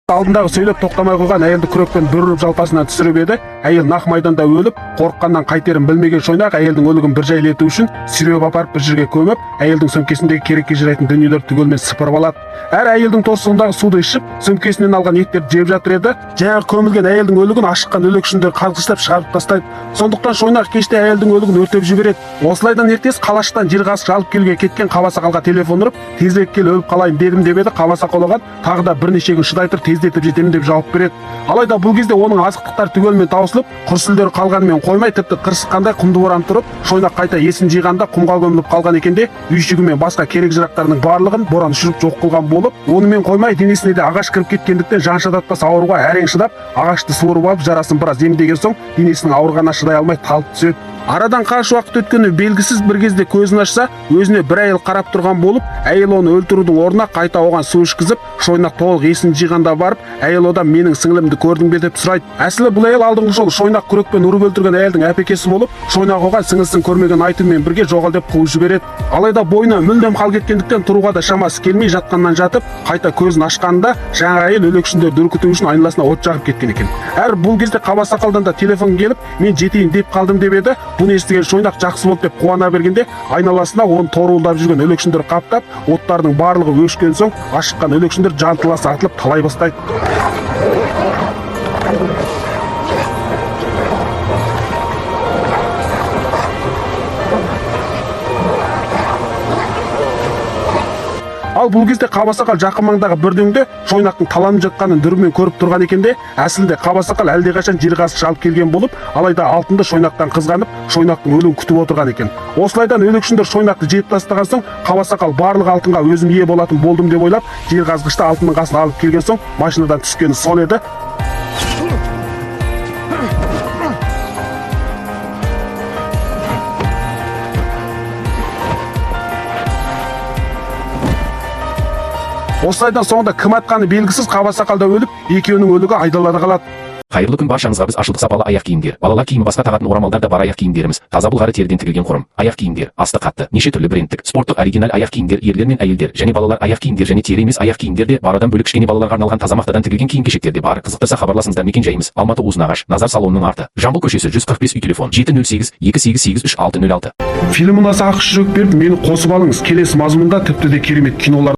Алдындағы сөйлеп тоқтамай қойған әйелді күрекпен бір ұрып жалпасынан түсіріп еді. Әйел нақ майданда өліп, қорыққаннан қайтерін білмеген Шойнақ әйелдің өлігін бір жайлету үшін сүйреп апарып бір жерге көміп, әйелдің сөмкесіндегі керекке жарайтын дүниелерді түгелмен сыпырып алады. Әр әйелдің торсығындағы суды ішіп, сөмкесінен алған еттерді жеп жатыр еді. Жаңағы көмілген әйелдің өлігін ашыққан өлекшіндер қарғыштап шығарып тастайды. Сондықтан Шойнақ кеште әйелдің өлігін өртеп жібереді. Осылайдан ертесі Қалаштан жер қазып алып келуге кеткен Қабасақалға телефон ұрып, тезірек кел өліп қалайын дедім деп еді. Қабасақал оған тағы да бірнеше күн шыдай тұр, тездетіп жетемін деп жауап береді. Алайда бұл кезде оның азықтықтар түгелмен таусылып, құрсүлдері қалғанымен қоймай, тіпті қырсыққандай құмды боранып тұрып, Шойнақ қайта есін жиғанда құмға көміліп қалған екен де, үйшігі мен басқа керек жарақтарының барлығын боран ұшырып жоқ қылған болып, онымен қоймай денесіне де ағаш кіріп кеткендіктен жан шыдатпас ауруға әрең шыдап, ағашты суырып алып жарасын біраз емдеген соң денесінің ауырғанына шыдай алмай талып түседі. Арадан қанша уақыт өткені белгісіз, бір кезде көзін ашса, өзіне бір әйел қарап тұрған болып, әйел оны өлтірудің орнына қайта оған су ішкізіп, Шойнақ толық есін жиғанда барып, әйел одан менің сіңілімді көрдің бе деп сұрайды. Әсілі бұл әйел алдыңғы жолы Шойнақ күрекпен ұрып өлтірген әйелдің әпекесі болып, Шойнақ оған сіңілісін көрмеген айтумен бірге жоғал деп қуып жібереді. Алайда бойына мүлдем қал кеткендіктен тұруға да шамасы келмей жатқаннан жатып, қайта көзін ашқанында жаңа әйел өлекшіндерді үркіту үшін айналасына от жағып кеткен екен. Әр бұл кезде Қабасақалдан да телефон келіп, мен жетейін деп қалдым деп еді. Бұны естіген Шойнақ жақсы болды деп қуана бергенде, айналасына оны торуылдап жүрген өлекшіндер қаптап, оттардың барлығы өшкен соң, ашыққан өлекшіндер жантыласы атылып талай бастайды. Ал бұл кезде Қабасақал жақын маңдағы бір дөңде Шойнақтың таланып жатқанын дүрмен көріп тұрған екен де, әсілінде Қабасақал әлдеқашан жер қазғыш алып келген болып, алайда алтынды Шойнақтан қызғанып, Шойнақтың өлімін күтіп отырған екен. Осылайдан өлекшіндер Шойнақты жеп тастаған соң, Қабасақал барлық алтынға өзім ие болатын болдым деп ойлап, жер қазғышты алтынның қасына алып келген соң, машинадан түскені сол еді. Осылайдан соңында кім атқаны белгісіз Қабасақалда өліп, екеуінің өлігі айдалада қалады. Қайырлы күн баршаңызға. Біз ашылдық сапалы аяқ киімдер, балалар киімі басқа тағатын орамалдар да бар аяқ киімдеріміз. Таза былғары теріден тігілген құрым аяқ киімдер, асты қатты, неше түрлі брендтік, спорттық оригинал аяқ киімдер, ерлер мен әйелдер және балалар аяқ киімдер және тері емес аяқ киімдер де бар. Одан бөлек кішкене балаларға арналған таза мақтадан тігілген киім-кешектер де бар. Қызықтырса хабарласыңыздар. Мекен-жайымыз Алматы Ұзынағаш, Назар салонының арты, Жамбыл көшесі 145 үй, телефон 708-288-3606. Фильм ұнаса ақш жүрек беріп, мені қосып алыңыз. Келесі мазмұнда тіпті де керемет кинолар